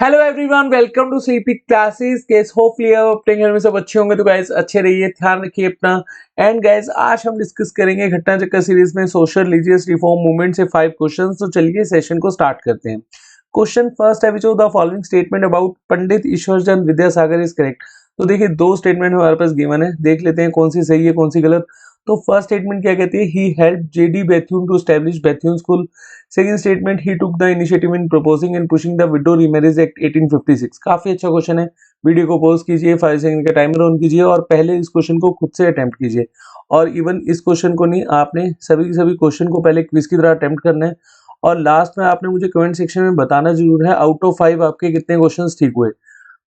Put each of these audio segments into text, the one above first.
Hello everyone, welcome to CP classes. Guys hopefully आप अपने घर में सब अच्छे होंगे। तो गाइस अच्छे रहिए, ध्यान रखिए अपना। एंड गाइस आज हम डिस्कस करेंगे घटना चक्कर सीरीज में सोशल रिलीजियस रिफॉर्म मूवमेंट से 5 क्वेश्चंस। तो चलिए सेशन को स्टार्ट करते हैं। क्वेश्चन फर्स्ट है, which of the following statement about Pandit Ishwarchand Vidyasagar is correct. तो देखिए दो स्टेटमेंट हमारे पास गिवन है, देख लेते हैं कौन सी सही है कौन सी गलत। तो फर्स्ट स्टेटमेंट क्या कहती है, he helped J D Bethune to establish Bethune school. Second statement, he took the initiative in proposing and pushing the widow remarriage act 1856। काफी अच्छा क्वेश्चन है। वीडियो को पॉज कीजिए, 5 सेकंड का टाइमर ऑन कीजिए और पहले इस क्वेश्चन को खुद से अटेम्प्ट कीजिए। और इवन इस क्वेश्चन को नहीं, आपने सभी क्वेश्चन को पहले क्विज की तरह अटेम्प्ट करना है। और लास्ट में आपने मुझे कमेंट सेक्शन में बताना जरूर है आउट ऑफ 5 आपके कितने क्वेश्चन ठीक हुए।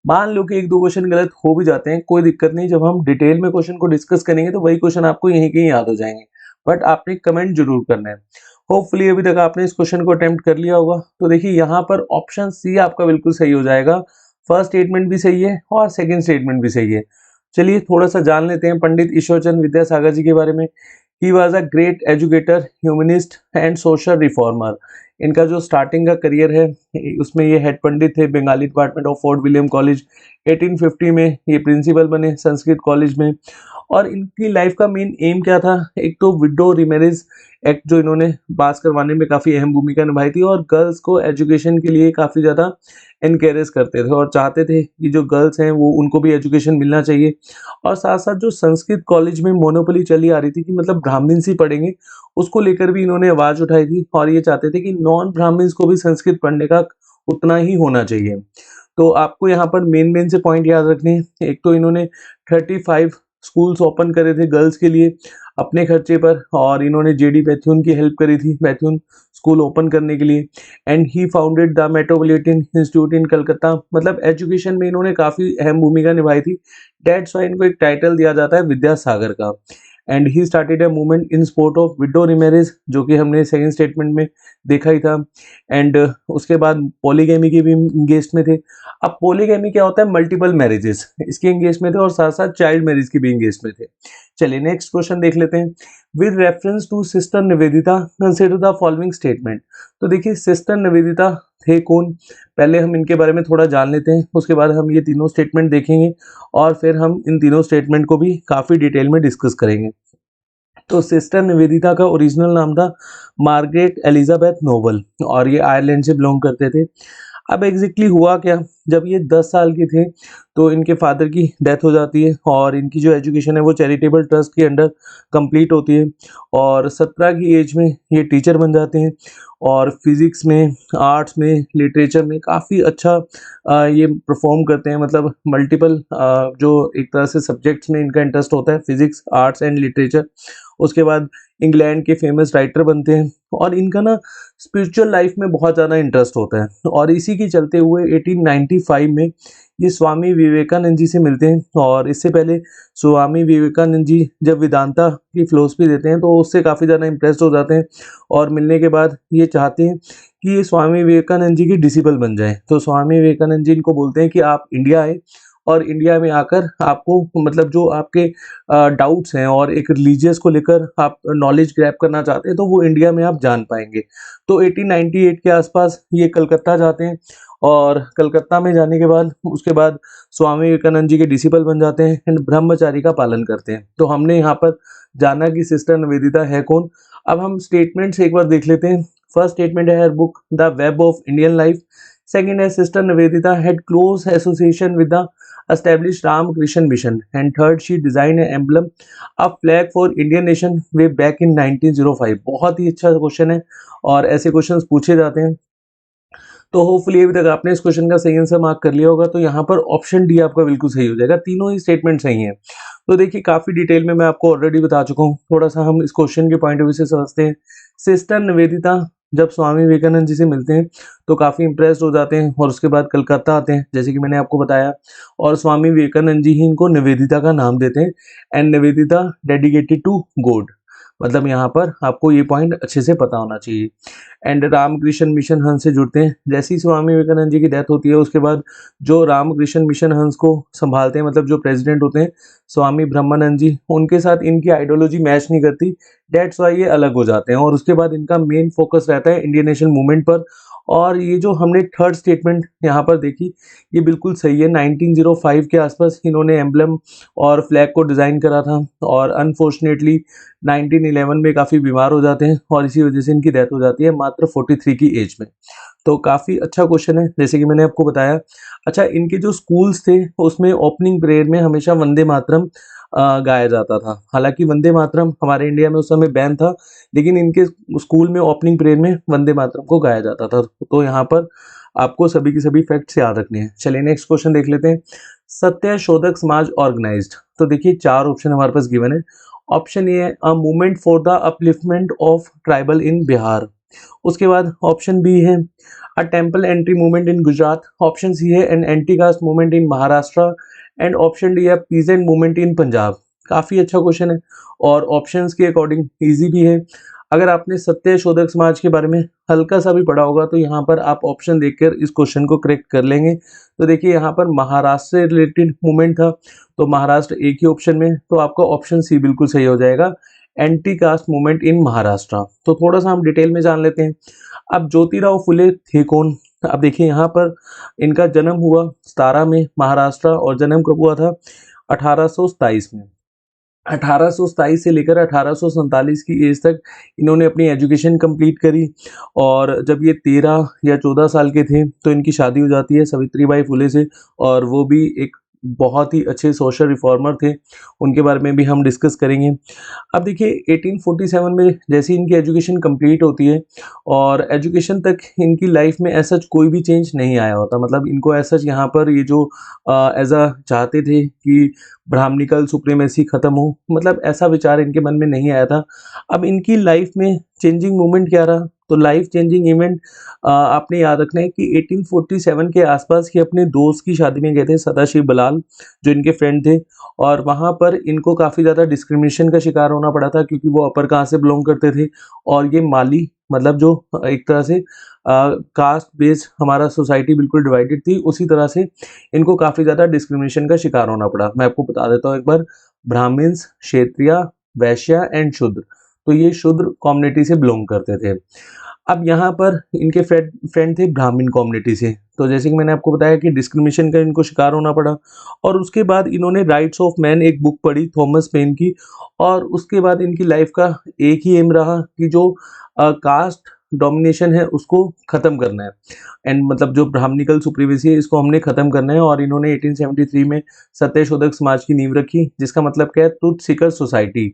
मान लो कि एक दो क्वेश्चन गलत हो भी जाते हैं, कोई दिक्कत नहीं। जब हम डिटेल में क्वेश्चन को डिस्कस करेंगे तो वही क्वेश्चन आपको यहीं कहीं याद हो जाएंगे। बट आपने कमेंट जरूर करना है। होपफुली अभी तक आपने इस क्वेश्चन को अटेम्प्ट कर लिया होगा। तो देखिए यहाँ पर ऑप्शन सी आपका बिल्कुल सही हो जाएगा। फर्स्ट स्टेटमेंट भी सही है और सेकंड स्टेटमेंट भी सही है। चलिए थोड़ा सा जान लेते हैं पंडित ईश्वरचंद विद्यासागर जी के बारे में। He was a great educator, humanist and social reformer. इनका जो स्टार्टिंग का करियर है उसमें ये हेड पंडित थे Bengali department of fort William college. 1850 में ये प्रिंसिपल बने संस्कृत कॉलेज में। और इनकी लाइफ का मेन एम क्या था, एक तो विडो रिमेरिज एक्ट जो इन्होंने पास करवाने में काफ़ी अहम भूमिका निभाई थी, और गर्ल्स को एजुकेशन के लिए काफ़ी ज़्यादा इनकरेज करते थे और चाहते थे कि जो गर्ल्स हैं वो उनको भी एजुकेशन मिलना चाहिए। और साथ साथ जो संस्कृत कॉलेज में मोनोपोली चली आ रही थी कि मतलब ब्राह्मण्स ही पढ़ेंगे, उसको लेकर भी इन्होंने आवाज़ उठाई थी। और ये चाहते थे कि नॉन ब्राह्मण्स को भी संस्कृत पढ़ने का उतना ही होना चाहिए। तो आपको यहाँ पर मेन से पॉइंट याद रखने हैं। एक तो इन्होंने 35 स्कूल्स ओपन करे थे गर्ल्स के लिए अपने खर्चे पर, और इन्होंने जेडी बेथुन की हेल्प करी थी बेथुन स्कूल ओपन करने के लिए। And he founded the metropolitan institute इन कलकत्ता। मतलब एजुकेशन में इन्होंने काफ़ी अहम भूमिका निभाई थी। डेट्स वाई इनको एक टाइटल दिया जाता है विद्यासागर का। And he started a movement in support of widow remarriage, जो कि हमने सेकंड स्टेटमेंट में देखा ही था। एंड उसके बाद पॉलीगैमी के भी इंगेज में थे। अब पॉलीगैमी क्या होता है, मल्टीपल मैरिजेस, इसके इंगेज में थे, और साथ साथ चाइल्ड मैरिज की भी इंगेज में थे। चलिए नेक्स्ट क्वेश्चन देख लेते हैं। With reference to sister Nivedita consider the following statement. तो देखिए सिस्टर निवेदिता थे कौन, पहले हम इनके बारे में थोड़ा जान लेते हैं, उसके बाद हम ये तीनों स्टेटमेंट देखेंगे और फिर हम इन तीनों स्टेटमेंट को भी काफ़ी डिटेल में डिस्कस करेंगे। तो सिस्टर निवेदिता का ओरिजिनल नाम था मार्गरेट एलिजाबेथ नोबल, और ये आयरलैंड से बिलोंग करते थे। अब एग्जैक्टली हुआ क्या, जब ये 10 साल के थे तो इनके फादर की डेथ हो जाती है, और इनकी जो एजुकेशन है वो चैरिटेबल ट्रस्ट के अंडर कंप्लीट होती है। और 17 की एज में ये टीचर बन जाते हैं, और फिज़िक्स में, आर्ट्स में, लिटरेचर में काफ़ी अच्छा ये परफॉर्म करते हैं। मतलब मल्टीपल जो एक तरह से सब्जेक्ट्स में इनका इंटरेस्ट होता है, फिज़िक्स, आर्ट्स एंड लिटरेचर। उसके बाद इंग्लैंड के फेमस राइटर बनते हैं, और इनका ना स्पिरिचुअल लाइफ में बहुत ज़्यादा इंटरेस्ट होता है। और इसी के चलते हुए 1895 में ये स्वामी विवेकानंद जी से मिलते हैं। और इससे पहले स्वामी विवेकानंद जी जब वेदांता की फिलोसफी देते हैं तो उससे काफ़ी ज़्यादा इम्प्रेस्ड हो जाते हैं, और मिलने के बाद ये चाहते हैं कि ये स्वामी विवेकानंद जी की डिसिपल बन जाएं। तो स्वामी विवेकानंद जी इनको बोलते हैं कि आप इंडिया आए, और इंडिया में आकर आपको मतलब जो आपके डाउट्स हैं और एक रिलीजियस को लेकर आप नॉलेज ग्रैब करना चाहते हैं तो वो इंडिया में आप जान पाएंगे। तो 1898 के आसपास ये कलकत्ता जाते हैं, और कलकत्ता में जाने के बाद उसके बाद स्वामी विवेकानंद जी के डिसिपल बन जाते हैं एंड ब्रह्मचारी का पालन करते हैं। तो हमने यहाँ पर जाना कि सिस्टर निवेदिता है कौन। अब हम स्टेटमेंट्स एक बार देख लेते हैं। फर्स्ट स्टेटमेंट है her book the web of Indian life. Second है sister Nivedita had close association with the established Ramakrishna Mission, and third she designed an emblem, a flag for Indian nation way back in 1905। बहुत ही अच्छा question है और ऐसे questions पूछे जाते हैं। तो होपफुली अभी तक आपने इस क्वेश्चन का सही आंसर मार्क कर लिया होगा। तो यहाँ पर ऑप्शन डी आपका बिल्कुल सही हो जाएगा, तीनों ही स्टेटमेंट सही हैं। तो देखिए काफ़ी डिटेल में मैं आपको ऑलरेडी बता चुका हूँ, थोड़ा सा हम इस क्वेश्चन के पॉइंट ऑफ व्यू से समझते हैं। सिस्टर निवेदिता जब स्वामी विवेकानंद जी से मिलते हैं तो काफ़ी इंप्रेस्ड हो जाते हैं, और उसके बाद कलकत्ता आते हैं जैसे कि मैंने आपको बताया, और स्वामी विवेकानंद जी ही इनको निवेदिता का नाम देते हैं। And Nivedita dedicated to God, मतलब यहाँ पर आपको ये पॉइंट अच्छे से पता होना चाहिए। एंड रामकृष्ण मिशन हंस से जुड़ते हैं। जैसे ही स्वामी विवेकानंद जी की डेथ होती है उसके बाद जो रामकृष्ण मिशन हंस को संभालते हैं, मतलब जो प्रेसिडेंट होते हैं स्वामी ब्रह्मानंद जी, उनके साथ इनकी आइडियोलॉजी मैच नहीं करती। डेट्स वाई ये अलग हो जाते हैं, और उसके बाद इनका मेन फोकस रहता है इंडियन नेशनल मूवमेंट पर। और ये जो हमने थर्ड स्टेटमेंट यहाँ पर देखी, ये बिल्कुल सही है। 1905 के आसपास इन्होंने एम्बलम और फ्लैग को डिज़ाइन करा था और अनफॉर्चुनेटली 1911 में काफ़ी बीमार हो जाते हैं और इसी वजह से इनकी डेथ हो जाती है मात्र 43 की एज में। तो काफ़ी अच्छा क्वेश्चन है, जैसे कि मैंने आपको बताया। अच्छा, इनके जो स्कूल्स थे उसमें ओपनिंग प्रेयर में हमेशा वंदे मातरम गाया जाता था। हालाँकि वंदे मातरम हमारे इंडिया में उस समय बैन था, लेकिन इनके स्कूल में ओपनिंग प्रेयर में वंदे मातरम को गाया जाता था। तो यहाँ पर आपको सभी के सभी फैक्ट्स याद रखने हैं। चलिए नेक्स्ट क्वेश्चन देख लेते हैं। सत्य शोधक समाज ऑर्गेनाइज्ड। तो देखिए 4 ऑप्शन हमारे पास गिवन है। ऑप्शन ए है a movement for the upliftment of tribal in Bihar. उसके बाद ऑप्शन बी है a temple entry movement in Gujarat. Option सी है an anti caste movement in Maharashtra and option D है पीजेंट मूवमेंट इन पंजाब। काफ़ी अच्छा क्वेश्चन है और ऑप्शंस के अकॉर्डिंग इजी भी है। अगर आपने सत्य शोधक समाज के बारे में हल्का सा भी पढ़ा होगा तो यहाँ पर आप ऑप्शन देखकर इस क्वेश्चन को करेक्ट कर लेंगे। तो देखिए यहाँ पर महाराष्ट्र से रिलेटेड मूवमेंट था, तो महाराष्ट्र एक ही ऑप्शन में, तो आपका ऑप्शन सी बिल्कुल सही हो जाएगा, anti caste movement in Maharashtra. तो थोड़ा सा हम डिटेल में जान लेते हैं। अब ज्योतिराव फुले थे कौन? अब देखिए यहाँ पर इनका जन्म हुआ 17 में महाराष्ट्र और जन्म कब हुआ था? 1827 में। 1827 से लेकर 1847 की एज तक इन्होंने अपनी एजुकेशन कंप्लीट करी और जब ये 13 या 14 साल के थे तो इनकी शादी हो जाती है सावित्रीबाई फुले से, और वो भी एक बहुत ही अच्छे सोशल रिफॉर्मर थे। उनके बारे में भी हम डिस्कस करेंगे। अब देखिए 1847 में जैसे इनकी एजुकेशन कंप्लीट होती है और एजुकेशन तक इनकी लाइफ में ऐसा कोई भी चेंज नहीं आया होता, मतलब इनको ऐसा यहाँ पर ये जो एज अ चाहते थे कि ब्राह्मणिकल सुप्रीमेसी खत्म हो, मतलब ऐसा विचार इनके मन में नहीं आया था। अब इनकी लाइफ में चेंजिंग मोमेंट क्या रहा? तो लाइफ चेंजिंग इवेंट आपने याद रखना है कि 1847 के आसपास ही अपने दोस्त की शादी में गए थे, सदाशिव बलाल जो इनके फ्रेंड थे, और वहाँ पर इनको काफ़ी ज़्यादा डिस्क्रिमिनेशन का शिकार होना पड़ा था क्योंकि वो अपर कास्ट से बिलोंग करते थे और ये माली, मतलब जो एक तरह से कास्ट बेस्ड हमारा सोसाइटी बिल्कुल डिवाइडेड थी, उसी तरह से इनको काफ़ी ज़्यादा डिस्क्रिमिनेशन का शिकार होना पड़ा। मैं आपको बता देता हूँ एक बार, ब्राह्मण्स, क्षत्रिय, वैश्य एंड शूद्र, तो ये शूद्र कम्युनिटी से बिलोंग करते थे। अब यहाँ पर इनके फ्रेंड थे ब्राह्मण कम्युनिटी से, तो जैसे कि मैंने आपको बताया कि डिस्क्रिमिनेशन का इनको शिकार होना पड़ा और उसके बाद इन्होंने राइट्स ऑफ मैन एक बुक पढ़ी थॉमस पेन की, और उसके बाद इनकी लाइफ का एक ही एम रहा कि जो कास्ट डोमिनेशन है उसको ख़त्म करना है, एंड मतलब जो ब्राह्मणिकल सुप्रीमेसी है इसको हमने ख़त्म करना है। और इन्होंने 1873 में सत्यशोधक समाज की नींव रखी, जिसका मतलब क्या है, ट्रूथ सीकर सोसाइटी,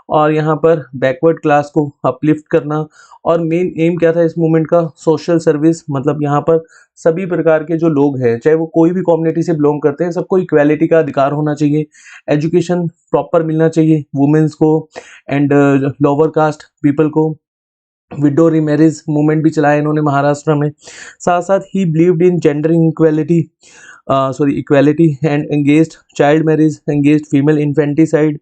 और यहाँ पर बैकवर्ड क्लास को अपलिफ्ट करना। और मेन एम क्या था इस मूवमेंट का? सोशल सर्विस, मतलब यहाँ पर सभी प्रकार के जो लोग हैं, चाहे वो कोई भी कम्युनिटी से बिलोंग करते हैं, सबको इक्वालिटी का अधिकार होना चाहिए, एजुकेशन प्रॉपर मिलना चाहिए वुमेन्स को एंड लोअर कास्ट पीपल को। विडो रीमैरिज मूवमेंट भी चलाया इन्होंने महाराष्ट्र में। साथ साथ ही believed in gender equality, equality and engaged child marriage, engaged female infanticide,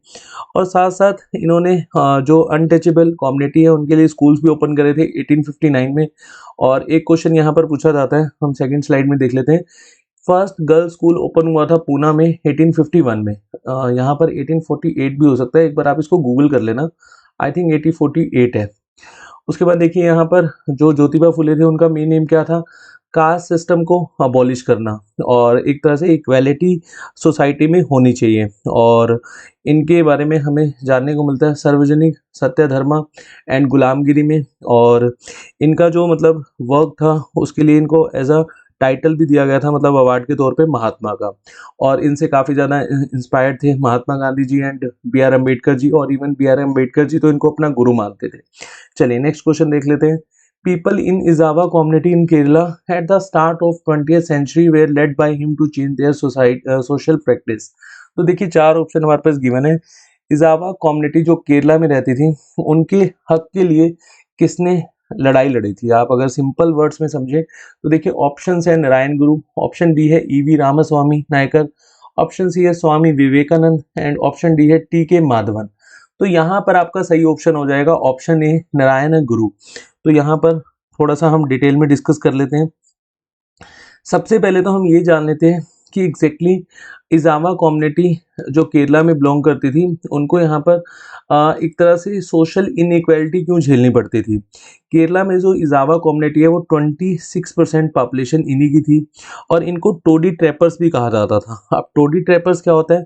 और साथ साथ इन्होंने जो अनटचेबल कम्युनिटी है उनके लिए स्कूल्स भी ओपन करे थे 1859 में। और एक क्वेश्चन यहाँ पर पूछा जाता है, हम सेकंड स्लाइड में देख लेते हैं। फर्स्ट गर्ल्स स्कूल ओपन हुआ था पूना में 1851 में। यहाँ पर 1848 भी हो सकता है, एक बार आप इसको गूगल कर लेना, आई थिंक 1848 है। उसके बाद देखिए यहाँ पर जो ज्योतिबा फुले थे उनका मेन एम क्या था? कास्ट सिस्टम को अबॉलिश करना और एक तरह से इक्वालिटी सोसाइटी में होनी चाहिए। और इनके बारे में हमें जानने को मिलता है सार्वजनिक सत्य धर्मा एंड गुलामगिरी में, और इनका जो मतलब वर्क था उसके लिए इनको एज अ टाइटल भी दिया गया था, मतलब अवार्ड के तौर पे महात्मा का। और इनसे काफ़ी ज़्यादा इंस्पायर्ड थे Mahatma Gandhi ji and B are Ambedkar ji, और even be are Ambedkar ji तो इनको अपना गुरु मानते थे। चलिए नेक्स्ट क्वेश्चन देख लेते हैं। People in Ezhava community in Kerala at the start of 20th century were led by him to change their social practice. तो देखिए 4 ऑप्शन हमारे पास गिवन है। इजावा कम्युनिटी जो केरला में रहती थी, उनके हक के लिए किसने लड़ाई लड़ी थी? आप अगर सिंपल वर्ड्स में समझे तो देखिए ऑप्शन है नारायण गुरु, ऑप्शन बी है ईवी रामास्वामी नायकर, ऑप्शन सी है Swami Vivekananda and option D है टी के माधवन। तो यहाँ पर आपका सही ऑप्शन हो जाएगा ऑप्शन ए नारायण गुरु। तो यहाँ पर थोड़ा सा हम डिटेल में डिस्कस कर लेते हैं। सबसे पहले तो हम ये जान लेते हैं कि एग्जैक्टली इजावा कम्युनिटी जो केरला में बिलोंग करती थी उनको यहाँ पर एक तरह से सोशल इनइक्वालिटी क्यों झेलनी पड़ती थी। केरला में जो इजावा कम्युनिटी है वो 26% पॉपुलेशन इन्हीं की थी और इनको टोडी ट्रैपर्स भी कहा जाता था। अब टोडी ट्रैपर्स क्या होता है,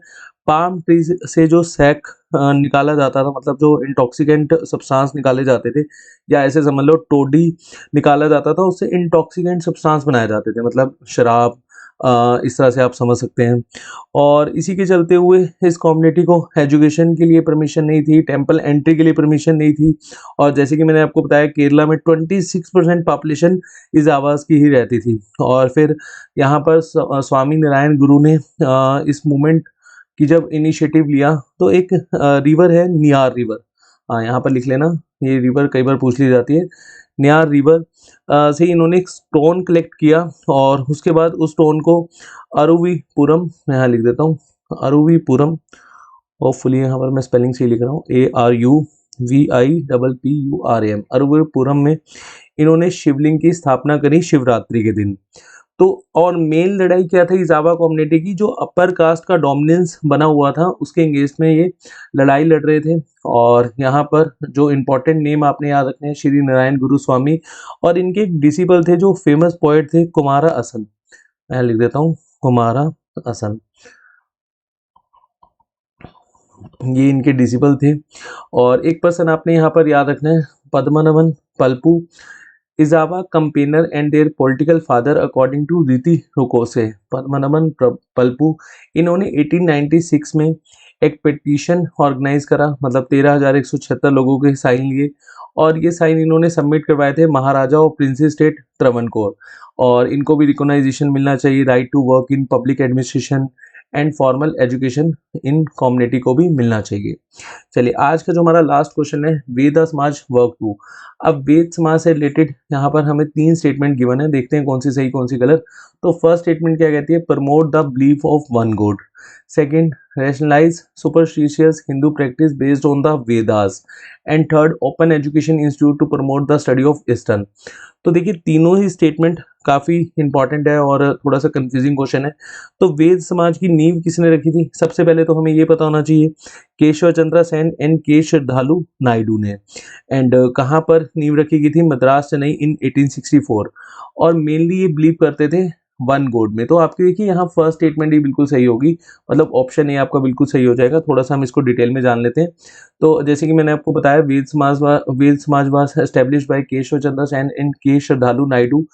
पाम ट्री से जो सैक निकाला जाता था, मतलब जो इंटॉक्सिकेंट सब्सटेंस निकाले जाते थे, या ऐसे समझ लो टोडी निकाला जाता था, उससे इंटॉक्सिकेंट सब्सटेंस बनाए जाते थे, मतलब शराब, इस तरह से आप समझ सकते हैं। और इसी के चलते हुए इस कम्युनिटी को एजुकेशन के लिए परमिशन नहीं थी, टेंपल एंट्री के लिए परमिशन नहीं थी। और जैसे कि मैंने आपको बताया केरला में 26% पॉपुलेशन इस आवाज़ की ही रहती थी। और फिर यहाँ पर स्वामी नारायण गुरु ने इस मूवमेंट की जब इनिशिएटिव लिया तो एक रिवर है नियार रिवर, हाँ यहाँ पर लिख लेना, ये रिवर कई बार पूछ ली जाती है। नियार रिवर से इन्होंने एक स्टोन कलेक्ट किया और उसके बाद उस स्टोन को अरुवीपुरम, मैं यहाँ लिख देता हूँ अरुवीपुरम, होपफुली यहाँ पर मैं स्पेलिंग से लिख रहा हूँ ARUVIPPURAM, अरुवीपुरम में इन्होंने शिवलिंग की स्थापना करी शिवरात्रि के दिन। तो और मेन लड़ाई क्या थी इजावा कम्युनिटी की, जो अपर कास्ट का डोमिनेंस बना हुआ था उसके अगेंस्ट में ये लड़ाई लड़ रहे थे। और यहाँ पर जो इम्पोर्टेंट नेम आपने याद रखने हैं, श्री नारायण गुरु स्वामी, और इनके एक डिसिपल थे जो फेमस पोएट थे कुमारा असन, मैं लिख देता हूँ कुमारा असन, ये इनके डिसिपल थे। और एक पर्सन आपने यहाँ पर याद रखना है Padmanabhan Palpu, Ezhava campaigner and their political father according to रीति रुकोसे। पद्मनाभन पल्पू, इन्होंने 1896 में एक पिटीशन ऑर्गेनाइज करा, मतलब 13,176 लोगों के साइन लिए और ये साइन इन्होंने सबमिट करवाए थे महाराजा और प्रिंसेस स्टेट त्रवणकोर। और इनको भी रिकॉग्नाइजेशन मिलना चाहिए, right to work in public administration and formal education in community को भी मिलना चाहिए। चलिए आज का जो हमारा लास्ट क्वेश्चन है, वेद समाज वर्क 2। अब वेद समाज से रिलेटेड यहाँ पर हमें 3 स्टेटमेंट गिवन है, देखते हैं कौन सी सही कौन सी गलत। तो फर्स्ट स्टेटमेंट क्या कहती है, promote the belief of one God. Second, rationalise superstitious Hindu practice based on the Vedas. And third, open education institute to promote the study of eastern. तो देखिए तीनों ही स्टेटमेंट काफ़ी इंपॉर्टेंट है और थोड़ा सा कंफ्यूजिंग क्वेश्चन है। तो वेद समाज की नींव किसने रखी थी, सबसे पहले तो हमें ये पता होना चाहिए, केशव चंद्र सेन एंड के श्रद्धालु नायडू ने। एंड कहाँ पर नींव रखी गई थी, मद्रास चेन्नई इन 1864। और मेनली ये बिलीव करते थे वन गॉड में। तो आपकी देखिए यहाँ फर्स्ट स्टेटमेंट ही बिल्कुल सही होगी, मतलब ऑप्शन ए आपका बिल्कुल सही हो जाएगा। थोड़ा सा हम इसको डिटेल में जान लेते हैं। तो जैसे कि मैंने आपको बताया वेद समाज was establish by Keshav Chandra Sen and के श्रद्धालु नायडू।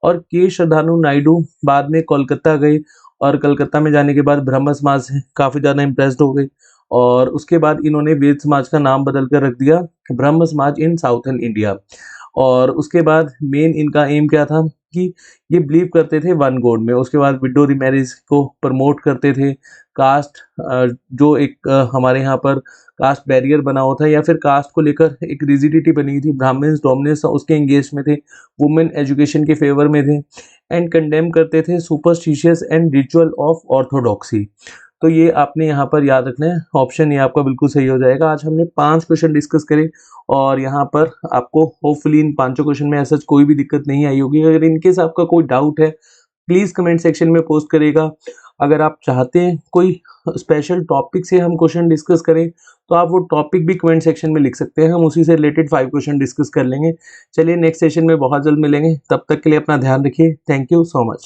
और के श्रद्धालु नायडू बाद में कोलकाता गए और कलकत्ता में जाने के बाद ब्रह्म समाज से काफ़ी ज़्यादा इम्प्रेस्ड हो गए और उसके बाद इन्होंने वेद समाज का नाम बदल कर रख दिया ब्रह्म समाज इन साउथर्न इंडिया। और उसके बाद मेन इनका एम क्या था कि ये बिलीव करते थे वन गॉड में। उसके बाद विडो रिमैरिज को प्रमोट करते थे, कास्ट जो एक हमारे यहाँ पर कास्ट बैरियर बना हुआ था या फिर कास्ट को लेकर एक रिजिडिटी बनी थी, ब्राह्मण्स डोमिनेंस उसके एंगेज में थे, वुमेन एजुकेशन के फेवर में थे। एंड कंडेम करते थे superstitious and ritual of orthodoxy. तो ये आपने यहाँ पर याद रखना है, ऑप्शन ये आपका बिल्कुल सही हो जाएगा। आज हमने 5 क्वेश्चन डिस्कस करे और यहाँ पर आपको होपफुली इन 5 क्वेश्चन में ऐसा कोई भी दिक्कत नहीं आई होगी। अगर इनकेस आपका कोई डाउट है प्लीज़ कमेंट सेक्शन में पोस्ट करेगा। अगर आप चाहते हैं कोई स्पेशल टॉपिक से हम क्वेश्चन डिस्कस करें तो आप वो टॉपिक भी कमेंट सेक्शन में लिख सकते हैं, हम उसी से रिलेटेड 5 क्वेश्चन डिस्कस कर लेंगे। चलिए नेक्स्ट सेशन में बहुत जल्द मिलेंगे, तब तक के लिए अपना ध्यान रखिए। Thank you so much.